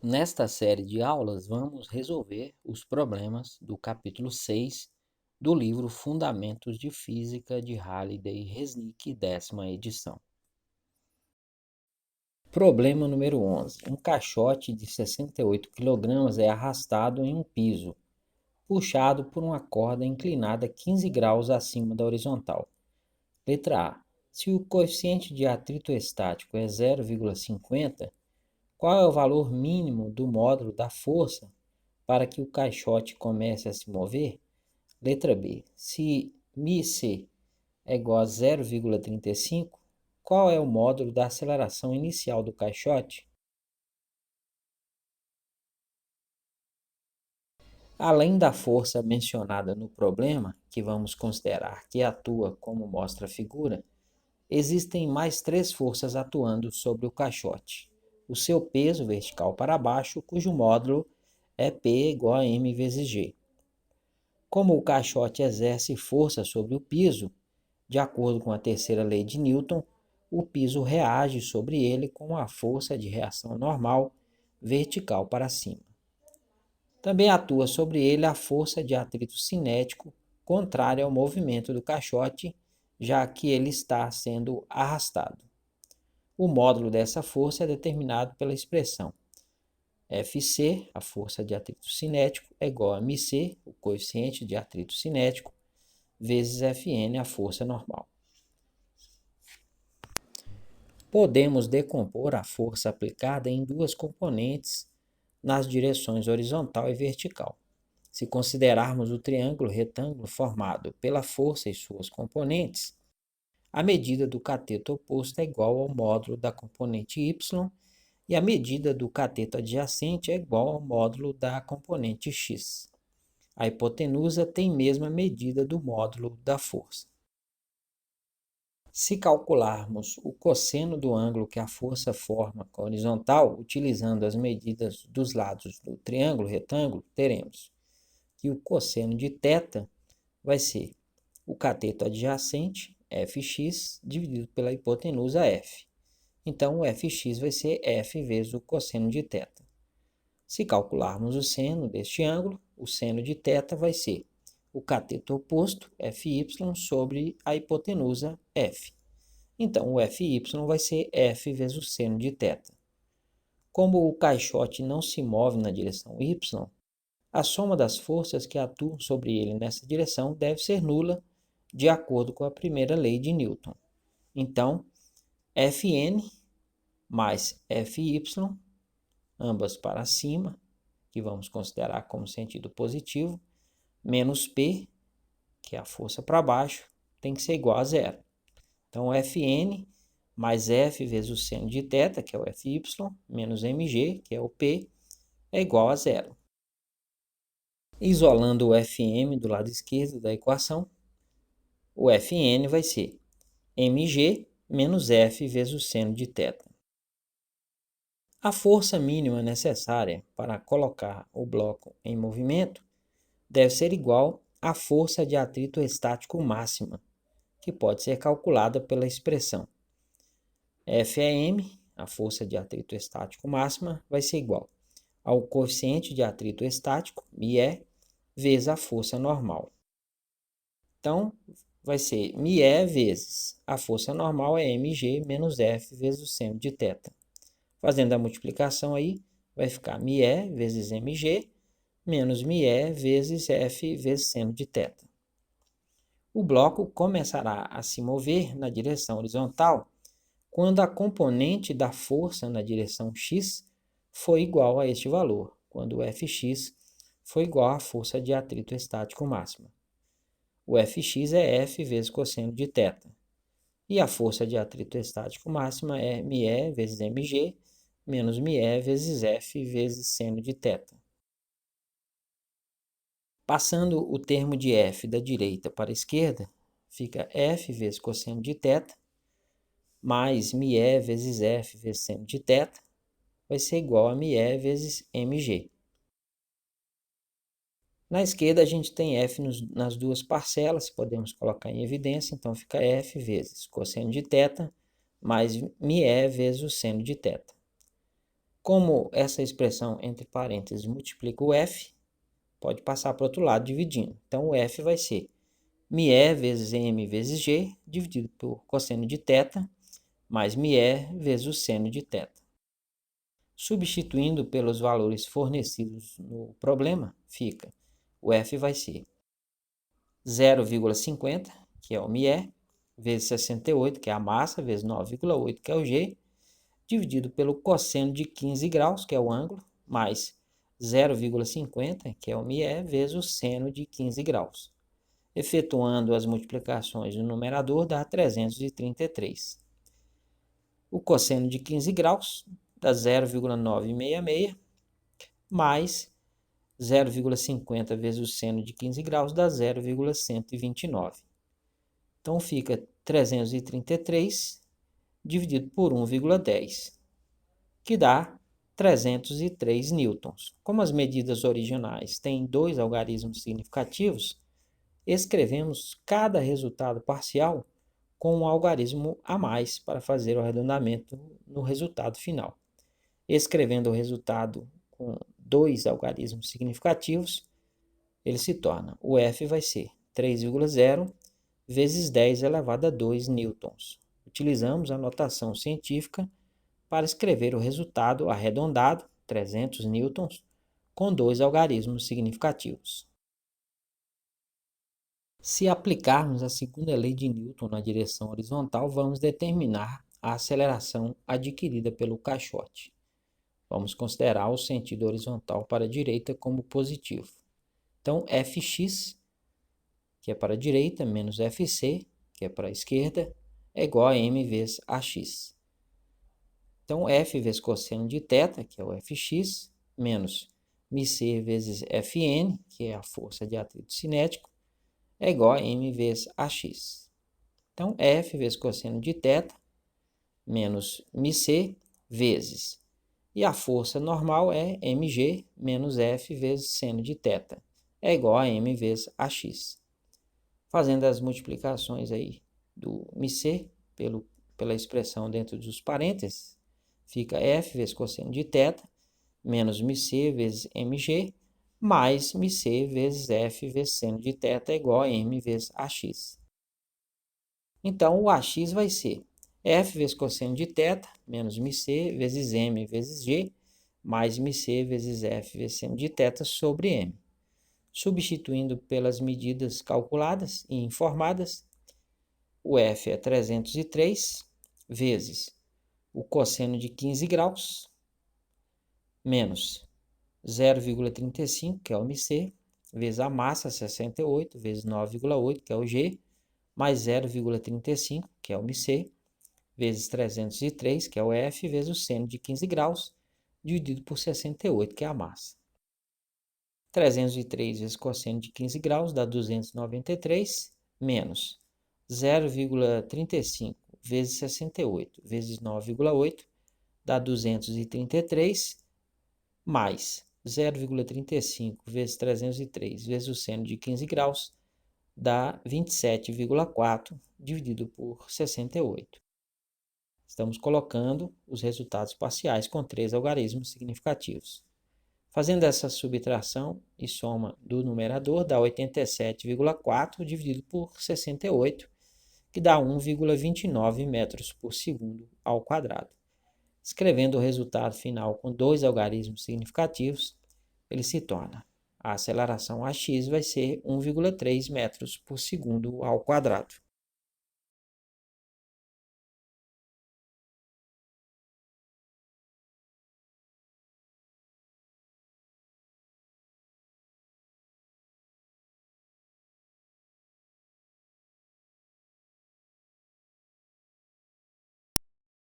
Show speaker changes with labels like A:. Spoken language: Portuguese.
A: Nesta série de aulas, vamos resolver os problemas do capítulo 6 do livro Fundamentos de Física de Halliday e Resnick, 10ª edição. Problema número 11. Um caixote de 68 kg é arrastado em um piso, puxado por uma corda inclinada 15 graus acima da horizontal. Letra A. Se o coeficiente de atrito estático é 0,50, qual é o valor mínimo do módulo da força para que o caixote comece a se mover? Letra B. Se μc é igual a 0,35, qual é o módulo da aceleração inicial do caixote? Além da força mencionada no problema, que vamos considerar que atua como mostra a figura, existem mais três forças atuando sobre o caixote. O seu peso vertical para baixo, cujo módulo é P igual a m vezes g. Como o caixote exerce força sobre o piso, de acordo com a terceira lei de Newton, o piso reage sobre ele com a força de reação normal vertical para cima. Também atua sobre ele a força de atrito cinético contrária ao movimento do caixote, já que ele está sendo arrastado. O módulo dessa força é determinado pela expressão Fc, a força de atrito cinético, é igual a mc, o coeficiente de atrito cinético, vezes Fn, a força normal. Podemos decompor a força aplicada em duas componentes nas direções horizontal e vertical. Se considerarmos o triângulo retângulo formado pela força e suas componentes, a medida do cateto oposto é igual ao módulo da componente y e a medida do cateto adjacente é igual ao módulo da componente x. A hipotenusa tem mesma medida do módulo da força. Se calcularmos o cosseno do ângulo que a força forma com a horizontal, utilizando as medidas dos lados do triângulo retângulo, teremos que o cosseno de θ vai ser o cateto adjacente, fx, dividido pela hipotenusa f. Então, o fx vai ser f vezes o cosseno de θ. Se calcularmos o seno deste ângulo, o seno de θ vai ser o cateto oposto, fy, sobre a hipotenusa f. Então, o fy vai ser f vezes o seno de θ. Como o caixote não se move na direção y, a soma das forças que atuam sobre ele nessa direção deve ser nula, de acordo com a primeira lei de Newton. Então, Fn mais Fy, ambas para cima, que vamos considerar como sentido positivo, menos P, que é a força para baixo, tem que ser igual a zero. Então, Fn mais F vezes o seno de θ, que é o Fy, menos mg, que é o P, é igual a zero. Isolando o Fm do lado esquerdo da equação, o Fn vai ser mg menos F vezes o seno de θ. A força mínima necessária para colocar o bloco em movimento deve ser igual à força de atrito estático máxima, que pode ser calculada pela expressão Fm, a força de atrito estático máxima, vai ser igual ao coeficiente de atrito estático, μe, vezes a força normal. Então, vai ser μe vezes a força normal é mg menos F vezes o seno de θ. Fazendo a multiplicação aí, vai ficar μe vezes mg menos μe vezes F vezes seno de θ. O bloco começará a se mover na direção horizontal quando a componente da força na direção x for igual a este valor, quando o Fx for igual à força de atrito estático máxima. O Fx é F vezes cosseno de θ. E a força de atrito estático máxima é μe vezes mg menos μe vezes F vezes seno de θ. Passando o termo de F da direita para a esquerda, fica F vezes cosseno de θ mais μe vezes F vezes seno de θ vai ser igual a μe vezes mg. Na esquerda, a gente tem F nas duas parcelas, podemos colocar em evidência, então fica F vezes cosseno de θ mais μe vezes o seno de θ. Como essa expressão entre parênteses multiplica o f, pode passar para o outro lado dividindo. Então, o f vai ser μe vezes m vezes g, dividido por cosseno de θ, mais μe vezes o seno de θ. Substituindo pelos valores fornecidos no problema, fica o f vai ser 0,50, que é o μe, vezes 68, que é a massa, vezes 9,8, que é o g, dividido pelo cosseno de 15 graus, que é o ângulo, mais 0,50, que é o μe, vezes o seno de 15 graus. Efetuando as multiplicações no numerador, dá 333. O cosseno de 15 graus dá 0,966, mais 0,50 vezes o seno de 15 graus dá 0,129. Então, fica 333 dividido por 1,10, que dá 303 newtons. Como as medidas originais têm 2 algarismos significativos, escrevemos cada resultado parcial com um algarismo a mais para fazer o arredondamento no resultado final. Escrevendo o resultado com 2 algarismos significativos, ele se torna, o f vai ser 3,0 vezes 10 elevado a 2 newtons. Utilizamos a notação científica para escrever o resultado arredondado, 300 newtons, com 2 algarismos significativos. Se aplicarmos a segunda lei de Newton na direção horizontal, vamos determinar a aceleração adquirida pelo caixote. Vamos considerar o sentido horizontal para a direita como positivo. Então, Fx, que é para a direita, menos Fc, que é para a esquerda, é igual a m vezes Ax. Então, F vezes cosseno de θ, que é o Fx, menos μc vezes Fn, que é a força de atrito cinético, é igual a m vezes Ax. Então, F vezes cosseno de θ, menos μc, vezes. E a força normal é mg menos F vezes seno de θ, é igual a m vezes Ax. Fazendo as multiplicações aí do μc pela expressão dentro dos parênteses, fica F vezes cosseno de θ, menos μc vezes mg, mais μc vezes F vezes seno de θ é igual a m vezes Ax. Então, o Ax vai ser F vezes cosseno de θ, menos μc vezes m vezes g, mais μc vezes F vezes seno de θ sobre m. Substituindo pelas medidas calculadas e informadas, o F é 303 vezes o cosseno de 15 graus, menos 0,35, que é o μc, vezes a massa, 68, vezes 9,8, que é o g, mais 0,35, que é o μc, vezes 303, que é o F, vezes o seno de 15 graus, dividido por 68, que é a massa. 303 vezes cosseno de 15 graus dá 293, menos 0,35 vezes 68 vezes 9,8 dá 233, mais 0,35 vezes 303 vezes o seno de 15 graus dá 27,4 dividido por 68. Estamos colocando os resultados parciais com 3 algarismos significativos. Fazendo essa subtração e soma do numerador, dá 87,4 dividido por 68, que dá 1,29 metros por segundo ao quadrado. Escrevendo o resultado final com 2 algarismos significativos, ele se torna, a aceleração Ax vai ser 1,3 metros por segundo ao quadrado.